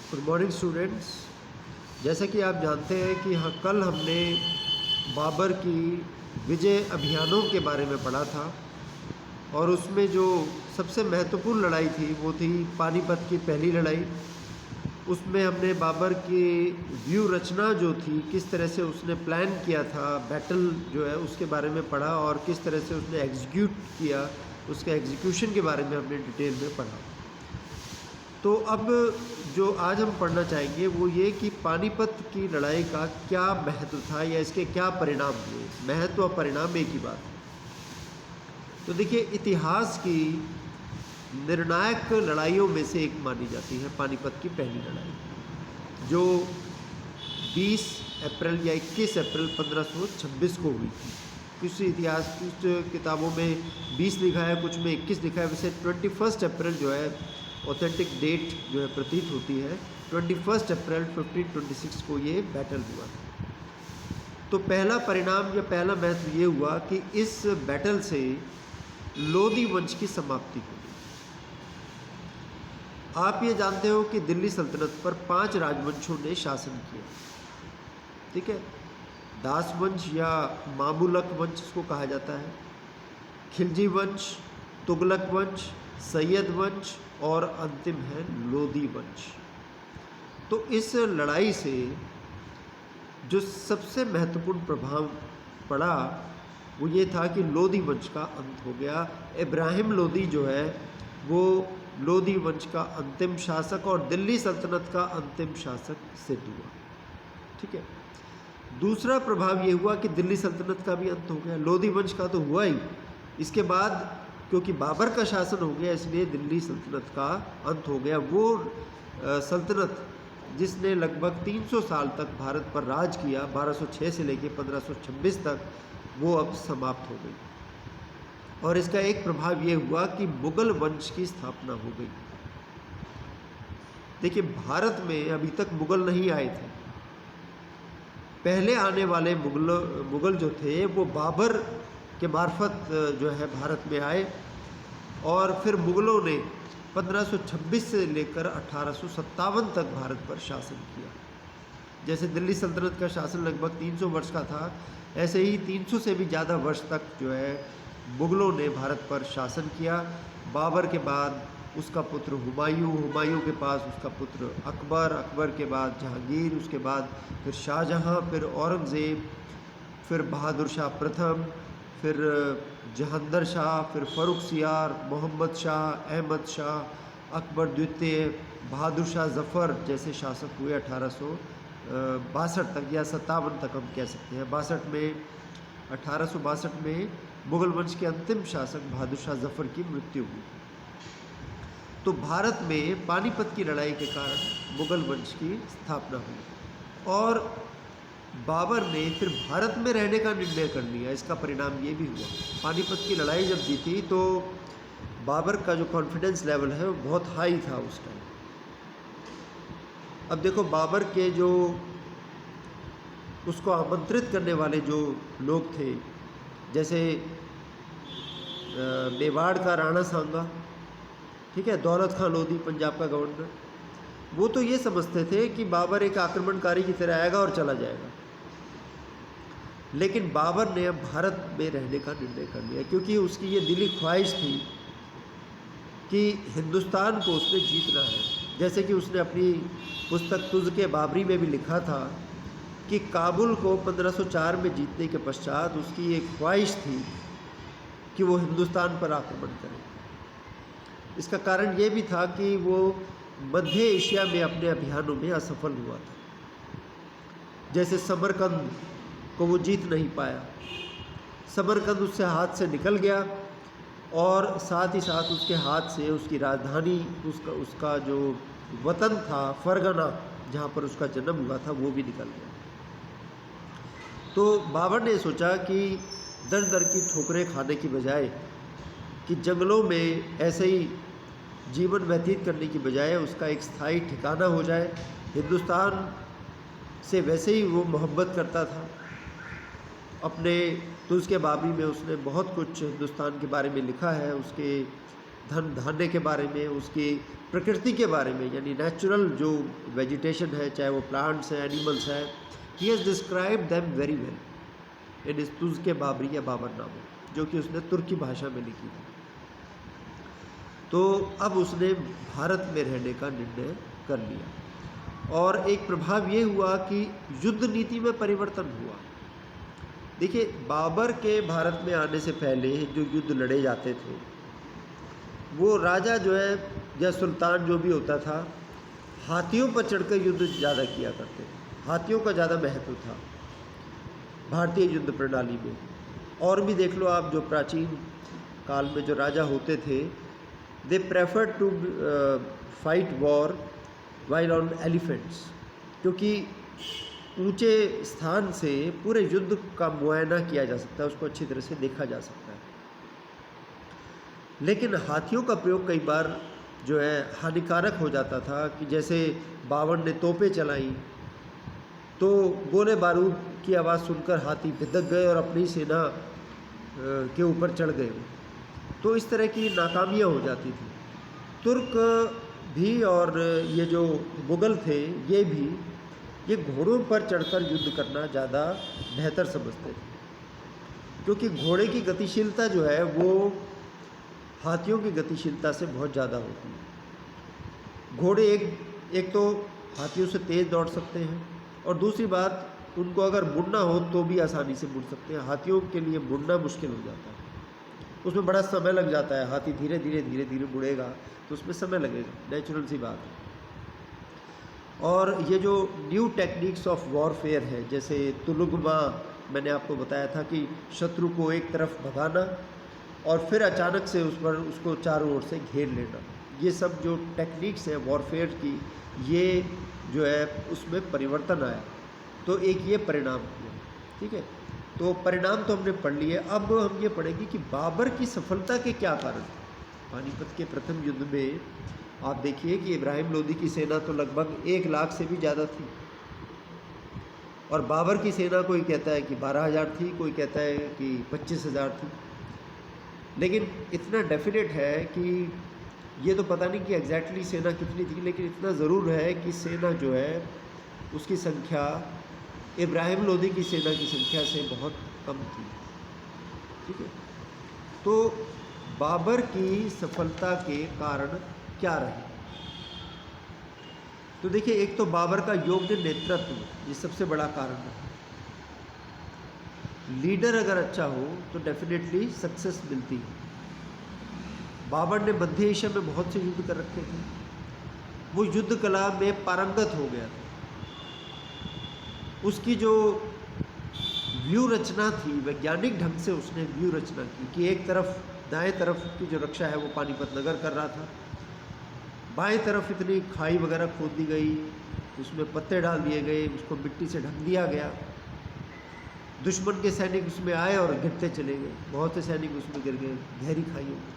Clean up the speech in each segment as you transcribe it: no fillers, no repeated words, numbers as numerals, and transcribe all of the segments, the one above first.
Good morning students. जैसा कि आप जानते हैं कि कल हमने बाबर की विजय अभियानों के बारे में पढ़ा था और उसमें जो सबसे महत्वपूर्ण लड़ाई थी वो थी पानीपत की पहली लड़ाई। उसमें हमने बाबर की व्यू रचना जो थी, किस तरह से उसने प्लान किया था बैटल जो है उसके बारे में पढ़ा और किस तरह से उसने एग्जीक्यूट किया, उसके एग्जीक्यूशन के बारे में हमने डिटेल में पढ़ा। तो अब जो आज हम पढ़ना चाहेंगे वो ये कि पानीपत की लड़ाई का क्या महत्व था या इसके क्या परिणाम हुए। महत्व और परिणाम एक ही बात है। तो देखिए, इतिहास की निर्णायक लड़ाइयों में से एक मानी जाती है पानीपत की पहली लड़ाई, जो 20 अप्रैल या 21 अप्रैल 1526 को हुई थी। कुछ इतिहास कुछ किताबों में 20 लिखा है, कुछ में 21 लिखा है। वैसे 21 अप्रैल जो है ऑथेंटिक डेट जो है प्रतीत होती है। 21 अप्रैल 1526 को ये बैटल हुआ। तो पहला परिणाम या पहला महत्व ये हुआ कि इस बैटल से लोधी वंश की समाप्ति हुई। आप ये जानते हो कि दिल्ली सल्तनत पर 5 राजवंशों ने शासन किया। ठीक है, दास वंश या मामूलक वंश इसको कहा जाता है, खिलजी वंश, तुगलक वंश, सैयद वंश और अंतिम है लोधी वंश। तो इस लड़ाई से जो सबसे महत्वपूर्ण प्रभाव पड़ा वो ये था कि लोधी वंश का अंत हो गया। इब्राहिम लोधी जो है वो लोधी वंश का अंतिम शासक और दिल्ली सल्तनत का अंतिम शासक सिद्ध हुआ। ठीक है, दूसरा प्रभाव ये हुआ कि दिल्ली सल्तनत का भी अंत हो गया। लोधी वंश का तो हुआ ही, इसके बाद क्योंकि बाबर का शासन हो गया इसलिए दिल्ली सल्तनत का अंत हो गया। वो सल्तनत जिसने लगभग 300 साल तक भारत पर राज किया, 1206 से लेकर 1526 तक, वो अब समाप्त हो गई। और इसका एक प्रभाव ये हुआ कि मुगल वंश की स्थापना हो गई। देखिए, भारत में अभी तक मुगल नहीं आए थे। पहले आने वाले मुगल जो थे वो बाबर के मार्फत जो है भारत में आए और फिर मुगलों ने 1526 से लेकर 1857 तक भारत पर शासन किया। जैसे दिल्ली सल्तनत का शासन लगभग 300 वर्ष का था, ऐसे ही 300 से भी ज़्यादा वर्ष तक जो है मुगलों ने भारत पर शासन किया। बाबर के बाद उसका पुत्र हुमायूं के पास उसका पुत्र अकबर के बाद जहांगीर, उसके बाद फिर शाहजहां, फिर औरंगज़ेब, फिर बहादुर शाह प्रथम, फिर जहांदर शाह, फिर फ़र्रुखसियार, मोहम्मद शाह, अहमद शाह, अकबर द्वितीय, बहादुर शाह जफ़र जैसे शासक हुए 1862 तक या 57 तक हम कह सकते हैं। 1862 में मुगल वंश के अंतिम शासक बहादुर शाह जफ़र की मृत्यु हुई। तो भारत में पानीपत की लड़ाई के कारण मुगल वंश की स्थापना हुई और बाबर ने फिर भारत में रहने का निर्णय कर लिया। इसका परिणाम ये भी हुआ, पानीपत की लड़ाई जब जीती तो बाबर का जो कॉन्फिडेंस लेवल है वो बहुत हाई था उस टाइम। अब देखो, बाबर के जो उसको आमंत्रित करने वाले जो लोग थे, जैसे मेवाड़ का राणा सांगा, ठीक है, दौलत खान लोधी पंजाब का गवर्नर, वो तो ये समझते थे कि बाबर एक आक्रमणकारी की तरह आएगा और चला जाएगा। लेकिन बाबर ने अब भारत में रहने का निर्णय कर लिया क्योंकि उसकी ये दिली ख्वाहिश थी कि हिंदुस्तान को उसने जीतना है। जैसे कि उसने अपनी पुस्तक तुज़ के बाबरी में भी लिखा था कि काबुल को 1504 में जीतने के पश्चात उसकी एक ख्वाहिश थी कि वो हिंदुस्तान पर आक्रमण करे। इसका कारण ये भी था कि वो मध्य एशिया में अपने अभियानों में असफल हुआ था। जैसे समरकंद को वो जीत नहीं पाया, समरकंद उससे हाथ से निकल गया और साथ ही साथ उसके हाथ से उसकी राजधानी, उसका जो वतन था फरगना, जहाँ पर उसका जन्म हुआ था, वो भी निकल गया। तो बाबर ने सोचा कि दर दर की ठोकरें खाने की बजाय, कि जंगलों में ऐसे ही जीवन व्यतीत करने की बजाय उसका एक स्थायी ठिकाना हो जाए। हिंदुस्तान से वैसे ही वो मोहब्बत करता था। अपने तुज़ के बाबरी में उसने बहुत कुछ हिंदुस्तान के बारे में लिखा है। उसके धन धान्य के बारे में, उसकी प्रकृति के बारे में, यानी नेचुरल जो वेजिटेशन है, चाहे वो प्लांट्स हैं, एनिमल्स हैं, he has describe them very well in Tuzuk के बाबरी या बाबरनामा, जो कि उसने तुर्की भाषा में लिखी थी। तो अब उसने भारत में रहने का निर्णय कर लिया और एक प्रभाव ये हुआ कि युद्ध नीति में परिवर्तन हुआ। देखिए, बाबर के भारत में आने से पहले जो युद्ध लड़े जाते थे, वो राजा जो है या सुल्तान जो भी होता था, हाथियों पर चढ़कर युद्ध ज़्यादा किया करते थे। हाथियों का ज़्यादा महत्व था भारतीय युद्ध प्रणाली में। और भी देख लो आप, जो प्राचीन काल में जो राजा होते थे, they prefer to fight war while on elephants, क्योंकि ऊंचे स्थान से पूरे युद्ध का मुआयना किया जा सकता है, उसको अच्छी तरह से देखा जा सकता है। लेकिन हाथियों का प्रयोग कई बार जो है हानिकारक हो जाता था, कि जैसे बाबर ने तोपें चलाई तो गोले बारूद की आवाज़ सुनकर हाथी भिदक गए और अपनी सेना के ऊपर चढ़ गए। तो इस तरह की नाकामियाँ हो जाती थी। तुर्क भी और ये जो मुग़ल थे, ये घोड़ों पर चढ़कर युद्ध करना ज़्यादा बेहतर समझते थे, क्योंकि घोड़े की गतिशीलता जो है वो हाथियों की गतिशीलता से बहुत ज़्यादा होती है। घोड़े एक तो हाथियों से तेज़ दौड़ सकते हैं, और दूसरी बात, उनको अगर मुड़ना हो तो भी आसानी से मुड़ सकते हैं। हाथियों के लिए मुड़ना मुश्किल हो जाता है, उसमें बड़ा समय लग जाता है। हाथी धीरे धीरे मुड़ेगा तो उसमें समय लगेगा, नेचुरल सी बात है। और ये जो न्यू टेक्निक्स ऑफ वॉरफेयर है, जैसे तुलुगमा, मैंने आपको बताया था कि शत्रु को एक तरफ भगाना और फिर अचानक से उसको चारों ओर से घेर लेना, ये सब जो टेक्निक्स हैं वॉरफेयर की, ये जो है उसमें परिवर्तन आया। तो एक ये परिणाम हुआ, ठीक है। तो परिणाम तो हमने पढ़ लिए। अब हम ये पढ़ेंगे कि बाबर की सफलता के क्या कारण थे। पानीपत के प्रथम युद्ध में आप देखिए कि इब्राहिम लोदी की सेना तो लगभग 1 लाख से भी ज़्यादा थी, और बाबर की सेना कोई कहता है कि 12,000 थी, कोई कहता है कि 25,000 थी। लेकिन इतना डेफिनेट है कि ये तो पता नहीं कि एग्जैक्टली सेना कितनी थी, लेकिन इतना ज़रूर है कि सेना जो है उसकी संख्या इब्राहिम लोदी की सेना की संख्या से बहुत कम थी, ठीक है। तो बाबर की सफलता के कारण क्या रहे? तो देखिए, एक तो बाबर का योग्य नेतृत्व, ये सबसे बड़ा कारण है। लीडर अगर अच्छा हो तो डेफिनेटली सक्सेस मिलती है। बाबर ने मध्य एशिया में बहुत से युद्ध कर रखे थे, वो युद्ध कला में पारंगत हो गया था। उसकी जो व्यू रचना थी, वैज्ञानिक ढंग से उसने व्यू रचना की कि एक तरफ दाएं तरफ की जो रक्षा है वो पानीपत नगर कर रहा था, बाएं तरफ इतनी खाई वगैरह खोद दी गई, उसमें पत्ते डाल दिए गए, उसको मिट्टी से ढक दिया गया। दुश्मन के सैनिक उसमें आए और गिरते चले गए, बहुत से सैनिक उसमें गिर गए गहरी खाइयों में।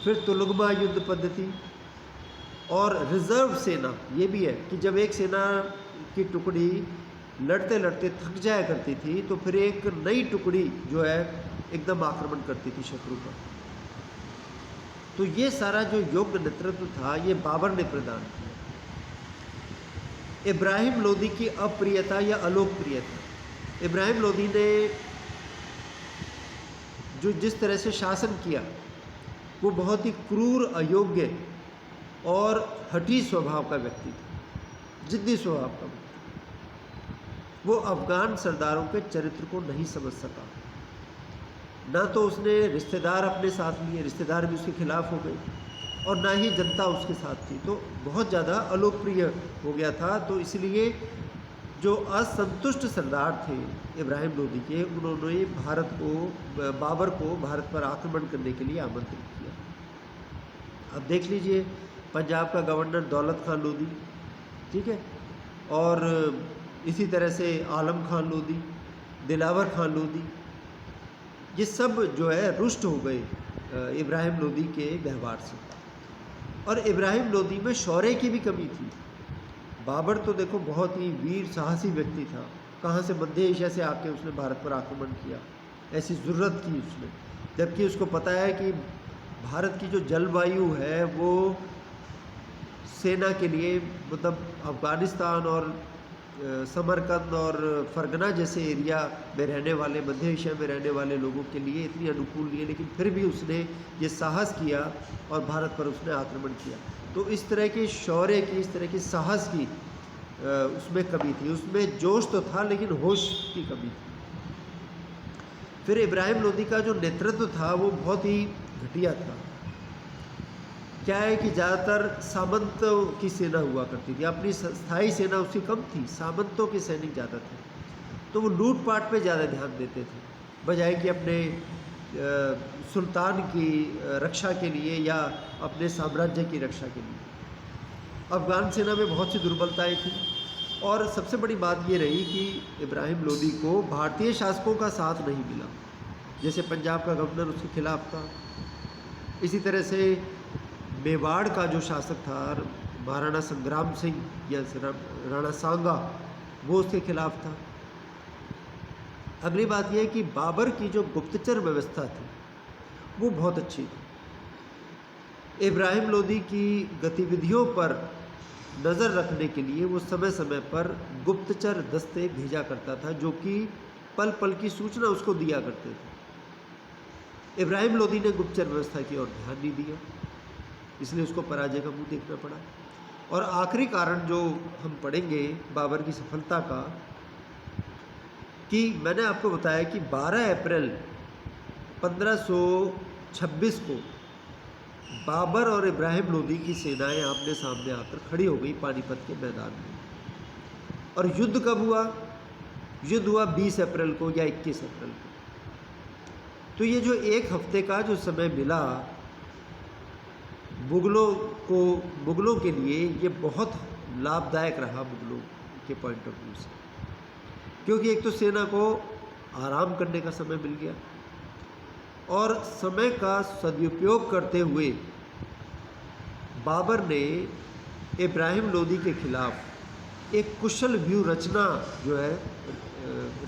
फिर तुलुगमा युद्ध पद्धति और रिजर्व सेना, ये भी है कि जब एक सेना की टुकड़ी लड़ते लड़ते थक जाया करती थी तो फिर एक नई टुकड़ी जो है एकदम आक्रमण करती थी शत्रु पर। तो ये सारा जो योग्य नेतृत्व था, ये बाबर ने प्रदान किया। इब्राहिम लोदी की अप्रियता या अलोकप्रियता, इब्राहिम लोदी ने जो जिस तरह से शासन किया वो बहुत ही क्रूर, अयोग्य और हठी स्वभाव का व्यक्ति था, जिद्दी स्वभाव का व्यक्ति। वो अफगान सरदारों के चरित्र को नहीं समझ सका। ना तो उसने रिश्तेदार अपने साथ लिए, रिश्तेदार भी उसके खिलाफ हो गए, और ना ही जनता उसके साथ थी। तो बहुत ज़्यादा अलोकप्रिय हो गया था। तो इसलिए जो असंतुष्ट सरदार थे इब्राहिम लोदी के, उन्होंने बाबर को भारत पर आक्रमण करने के लिए आमंत्रित किया। अब देख लीजिए, पंजाब का गवर्नर दौलत खान लोदी, ठीक है, और इसी तरह से आलम खान लोदी, दिलावर खान लोदी, ये सब जो है रुष्ट हो गए इब्राहिम लोदी के व्यवहार से। और इब्राहिम लोदी में शौर्य की भी कमी थी। बाबर तो देखो बहुत ही वीर साहसी व्यक्ति था, कहाँ से मध्य एशिया से आके उसने भारत पर आक्रमण किया, ऐसी ज़रूरत की उसने, जबकि उसको पता है कि भारत की जो जलवायु है वो सेना के लिए, मतलब अफ़गानिस्तान और समरकंद और फरगना जैसे एरिया में रहने वाले, मध्य एशिया में रहने वाले लोगों के लिए इतनी अनुकूल नहीं है, लेकिन फिर भी उसने ये साहस किया और भारत पर उसने आक्रमण किया। तो इस तरह के शौर्य की, इस तरह की साहस की उसमें कमी थी। उसमें जोश तो था लेकिन होश की कमी थी। फिर इब्राहिम लोदी का जो नेतृत्व था वो बहुत ही घटिया था। क्या है कि ज़्यादातर सामंतों की सेना हुआ करती थी, अपनी स्थायी सेना उसकी कम थी, सामंतों के सैनिक ज़्यादा थे। तो वो लूटपाट पे ज़्यादा ध्यान देते थे, बजाय कि अपने सुल्तान की रक्षा के लिए या अपने साम्राज्य की रक्षा के लिए। अफ़गान सेना में बहुत सी दुर्बलताएं थी और सबसे बड़ी बात ये रही कि इब्राहिम लोदी को भारतीय शासकों का साथ नहीं मिला। जैसे पंजाब का गवर्नर उसके खिलाफ था, इसी तरह से मेवाड़ का जो शासक था महाराणा संग्राम सिंह या राणा सांगा, वो उसके खिलाफ था। अगली बात यह है कि बाबर की जो गुप्तचर व्यवस्था थी वो बहुत अच्छी थी। इब्राहिम लोदी की गतिविधियों पर नज़र रखने के लिए वो समय समय पर गुप्तचर दस्ते भेजा करता था, जो कि पल पल की सूचना उसको दिया करते थे। इब्राहिम लोदी ने गुप्तचर व्यवस्था की ओर ध्यान नहीं दिया, इसलिए उसको पराजय का मुंह देखना पड़ा। और आखिरी कारण जो हम पढ़ेंगे बाबर की सफलता का, कि मैंने आपको बताया कि 12 अप्रैल 1526 को बाबर और इब्राहिम लोदी की सेनाएं आमने सामने आकर खड़ी हो गई पानीपत के मैदान में। और युद्ध कब हुआ? युद्ध हुआ 20 अप्रैल को या 21 अप्रैल को। तो ये जो एक हफ्ते का जो समय मिला मुगलों के लिए, ये बहुत लाभदायक रहा मुगलों के पॉइंट ऑफ व्यू से, क्योंकि एक तो सेना को आराम करने का समय मिल गया और समय का सदुपयोग करते हुए बाबर ने इब्राहिम लोदी के खिलाफ एक कुशल व्यूह रचना जो है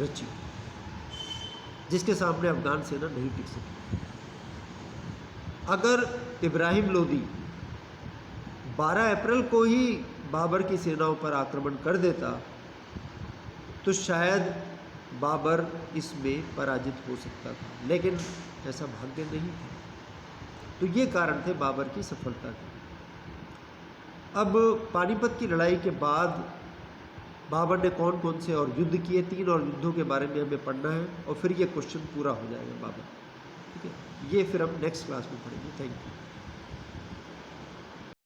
रची, जिसके सामने अफगान सेना नहीं टिक सकी। अगर इब्राहिम लोदी 12 अप्रैल को ही बाबर की सेनाओं पर आक्रमण कर देता तो शायद बाबर इसमें पराजित हो सकता था, लेकिन ऐसा भाग्य नहीं था। तो ये कारण थे बाबर की सफलता के। अब पानीपत की लड़ाई के बाद बाबर ने कौन कौन से और युद्ध किए, 3 और युद्धों के बारे में हमें पढ़ना है और फिर ये क्वेश्चन पूरा हो जाएगा बाबर। ठीक है, ये फिर हम नेक्स्ट क्लास में पढ़ेंगे। Thank you.